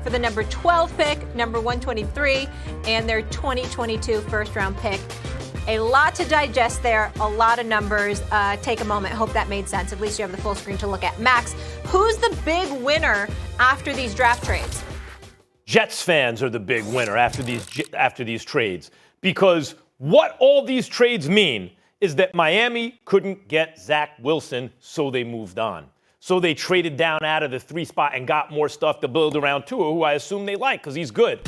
for the number 12 pick, number 123, and their 2022 first-round pick. A lot to digest there, a lot of numbers. Take a moment. Hope that made sense. At least you have the full screen to look at. Max, who's the big winner after these draft trades? Jets fans are the big winner after these trades, because what all these trades mean is that Miami couldn't get Zach Wilson, so they moved on. So they traded down out of the 3 spot and got more stuff to build around Tua, who I assume they like because he's good.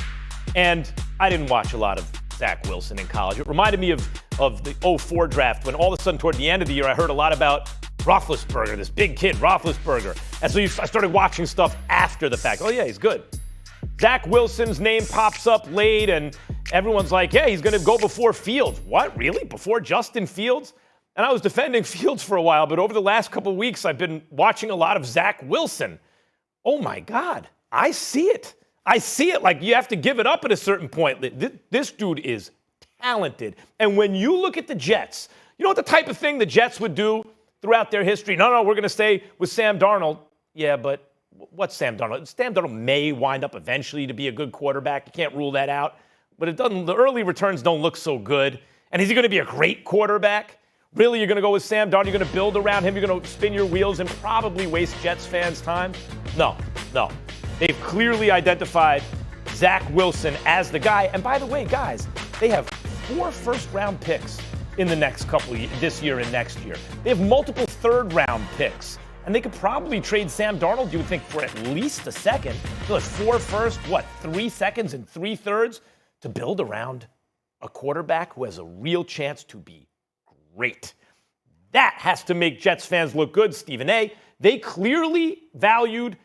And I didn't watch a lot of Zach Wilson in college. It reminded me of the 04 draft when all of a sudden toward the end of the year I heard a lot about Roethlisberger, this big kid, Roethlisberger. And so I started watching stuff after the fact. Oh, yeah, he's good. Zach Wilson's name pops up late and everyone's like, yeah, he's going to go before Fields. What, really? Before Justin Fields? And I was defending Fields for a while, but over the last couple of weeks I've been watching a lot of Zach Wilson. Oh, my God. I see it. I see it. Like, you have to give it up at a certain point. This dude is talented. And when you look at the Jets, you know what the type of thing the Jets would do throughout their history? No, we're going to stay with Sam Darnold. Yeah, but what's Sam Darnold? Sam Darnold may wind up eventually to be a good quarterback. You can't rule that out. But it doesn't. The early returns don't look so good. And is he going to be a great quarterback? Really, you're going to go with Sam Darnold? You're going to build around him? You're going to spin your wheels and probably waste Jets fans' time? No. They've clearly identified Zach Wilson as the guy. And by the way, guys, they have 4 first-round picks in the next couple of years, this year and next year. They have multiple third-round picks. And they could probably trade Sam Darnold, you would think, for at least a second. So it's 4 first, 3 seconds and 3 thirds to build around a quarterback who has a real chance to be great. That has to make Jets fans look good, Stephen A. They clearly valued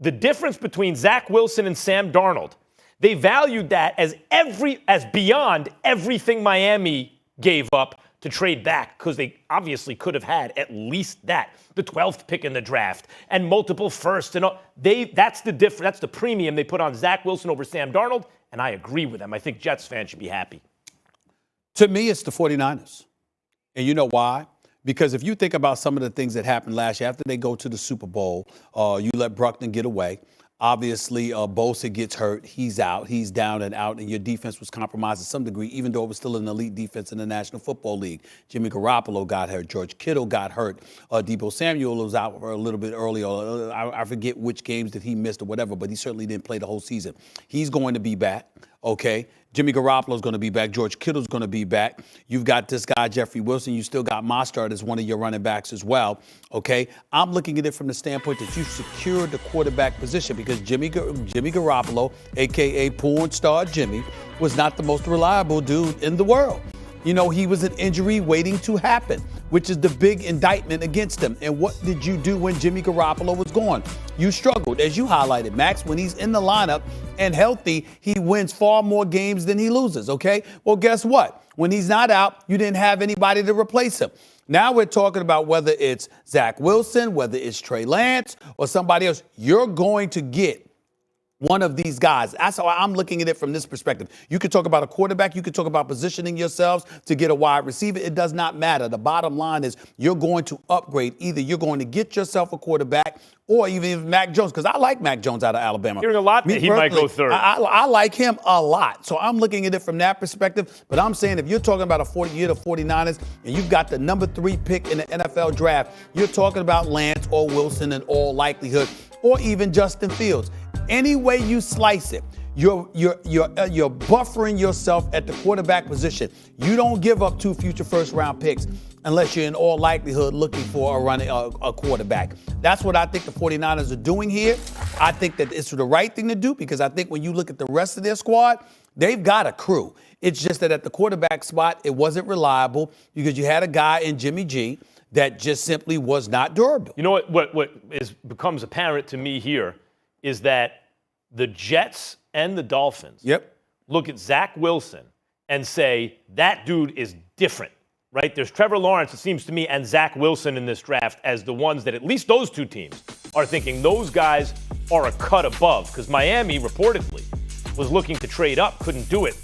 the difference between Zach Wilson and Sam Darnold. They valued that as beyond everything Miami gave up to trade back, because they obviously could have had at least that, the 12th pick in the draft and multiple firsts and all. That's the difference. That's the premium they put on Zach Wilson over Sam Darnold, and I agree with them. I think Jets fans should be happy. To me, it's the 49ers. And you know why? Because if you think about some of the things that happened last year, after they go to the Super Bowl, you let Bruckner get away. Obviously, Bosa gets hurt. He's out. He's down and out. And your defense was compromised to some degree, even though it was still an elite defense in the National Football League. Jimmy Garoppolo got hurt. George Kittle got hurt. Deebo Samuel was out for a little bit earlier. I forget which games that he missed or whatever, but he certainly didn't play the whole season. He's going to be back. Okay, Jimmy Garoppolo's going to be back. George Kittle's going to be back. You've got this guy, Jeffrey Wilson. You still got Mostert as one of your running backs as well. Okay, I'm looking at it from the standpoint that you've secured the quarterback position, because Jimmy Garoppolo, a.k.a. porn star Jimmy, was not the most reliable dude in the world. You know, he was an injury waiting to happen, which is the big indictment against him. And what did you do when Jimmy Garoppolo was gone? You struggled, as you highlighted, Max. When he's in the lineup and healthy, he wins far more games than he loses, okay? Well, guess what? When he's not out, you didn't have anybody to replace him. Now we're talking about whether it's Zach Wilson, whether it's Trey Lance, or somebody else. You're going to get one of these guys. That's how I'm looking at it from this perspective. You could talk about a quarterback. You could talk about positioning yourselves to get a wide receiver. It does not matter. The bottom line is you're going to upgrade. Either you're going to get yourself a quarterback, or even Mac Jones, because I like Mac Jones out of Alabama. Hearing a lot that he might go third. I like him a lot. So I'm looking at it from that perspective. But I'm saying if you're talking about you're the 49ers, and you've got the number 3 pick in the NFL draft, you're talking about Lance or Wilson in all likelihood, or even Justin Fields. Any way you slice it, you're buffering yourself at the quarterback position. You don't give up 2 future first-round picks unless you're in all likelihood looking for a quarterback. That's what I think the 49ers are doing here. I think that it's the right thing to do, because I think when you look at the rest of their squad, they've got a crew. It's just that at the quarterback spot, it wasn't reliable because you had a guy in Jimmy G that just simply was not durable. You know what becomes apparent to me here is that the Jets and the Dolphins look at Zach Wilson and say, that dude is different, right? There's Trevor Lawrence, it seems to me, and Zach Wilson in this draft as the ones that at least those 2 teams are thinking those guys are a cut above, because Miami reportedly was looking to trade up, couldn't do it,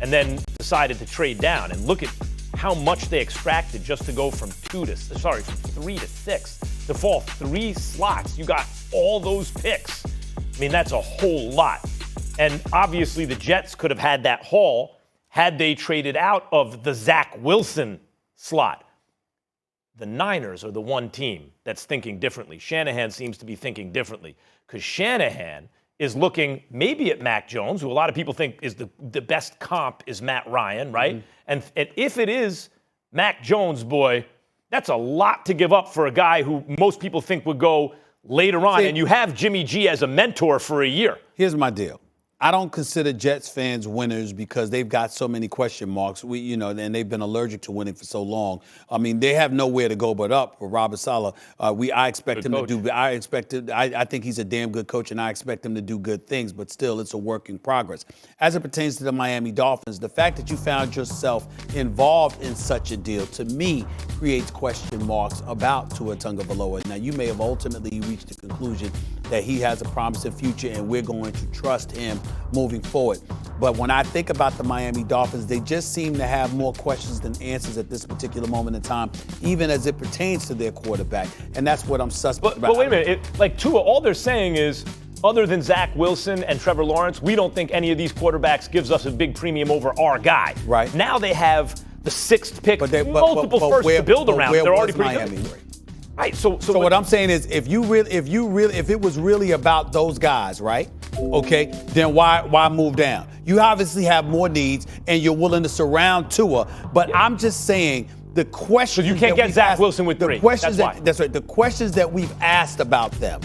and then decided to trade down. And look at how much they extracted just to go from 3 to 6, to fall 3 slots. You got all those picks. I mean, that's a whole lot. And obviously the Jets could have had that haul had they traded out of the Zach Wilson slot. The Niners are the one team that's thinking differently. Shanahan seems to be thinking differently because Shanahan is looking maybe at Mac Jones, who a lot of people think is the best comp is Matt Ryan, right? Mm-hmm. And if it is Mac Jones, boy, that's a lot to give up for a guy who most people think would go later on. And you have Jimmy G as a mentor for a year. Here's my deal. I don't consider Jets fans winners because they've got so many question marks. And they've been allergic to winning for so long. I mean, they have nowhere to go but up. For Robert Saleh, I expect him to do. I think he's a damn good coach, and I expect him to do good things. But still, it's a work in progress. As it pertains to the Miami Dolphins, the fact that you found yourself involved in such a deal, to me, creates question marks about Tua Tagovailoa. Now, you may have ultimately reached the conclusion that he has a promising future, and we're going to trust him moving forward. But when I think about the Miami Dolphins, they just seem to have more questions than answers at this particular moment in time, even as it pertains to their quarterback. And that's what I'm suspect about. But wait a minute. Like Tua, all they're saying is, other than Zach Wilson and Trevor Lawrence, we don't think any of these quarterbacks gives us a big premium over our guy. Right. Now they have the 6th pick, multiple firsts to build around. They're already pretty Miami good. Right. So what I'm saying is, if it was really about those guys, right? Okay, then why move down? You obviously have more needs, and you're willing to surround Tua. But I'm just saying the questions. So you can't get Zach Wilson with 3. That's why. That's right. The questions that we've asked about them,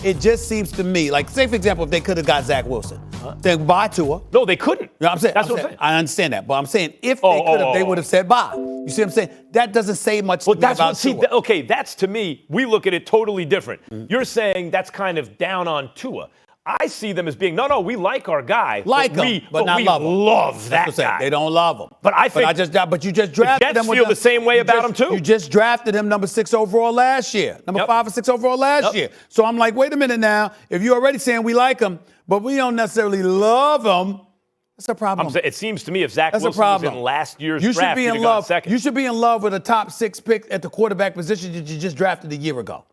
it just seems to me like, say for example, if they could have got Zach Wilson, then bye Tua. No, they couldn't. You know what I'm saying? That's what I'm saying. I understand that, but I'm saying if they could have, they would have said bye. You see what I'm saying? That doesn't say much to me about Tua. Okay, that's to me, we look at it totally different. You're saying that's kind of down on Tua. I see them as being, no, we like our guy. Like him, but not love him. Love that guy. They don't love him. But I think, but you just drafted him. The Jets feel the same way about him too. You just drafted him number 6 overall last year, number 5 or 6 overall last year. So I'm like, wait a minute now. If you're already saying we like him, but we don't necessarily love him, that's a problem. It seems to me if Zach Wilson was in last year's draft, he'd have gone second. You should be in love with a top 6 pick at the quarterback position that you just drafted a year ago.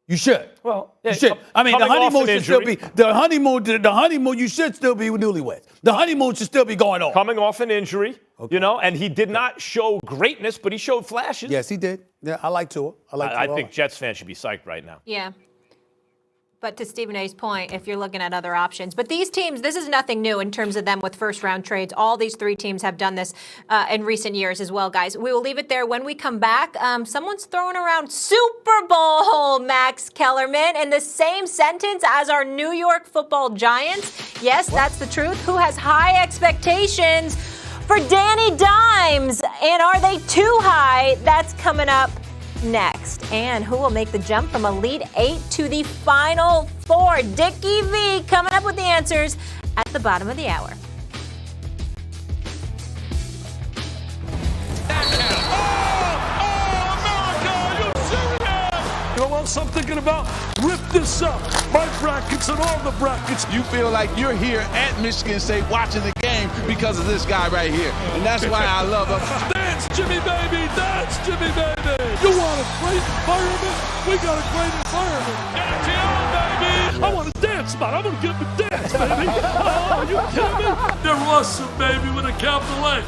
You should. Well, you should. I mean, the honeymoon should still be the honeymoon. You should still be newlyweds. The honeymoon should still be going on. Coming off an injury, and he did not show greatness, but he showed flashes. Yes, he did. Yeah, I like Tua. I think Jets fans should be psyched right now. Yeah. But to Stephen A's point, if you're looking at other options. But these teams, this is nothing new in terms of them with first-round trades. All these 3 teams have done this in recent years as well, guys. We will leave it there. When we come back, someone's throwing around Super Bowl, Max Kellerman, in the same sentence as our New York Football Giants. Yes, that's the truth. Who has high expectations for Danny Dimes? And are they too high? That's coming up next. And who will make the jump from Elite 8 to the Final 4? Dickie V coming up with the answers at the bottom of the hour. You know what I'm thinking about? Rip this up. My brackets and all the brackets. You feel like you're here at Michigan State watching the game because of this guy right here. And that's why I love him. Dance, Jimmy, baby. Dance, Jimmy, baby. You want a great environment? We got a great environment. Dance on, baby. I want a dance spot. I'm going to give him a dance, baby. Oh, are you kidding me? There was some baby with a capital A.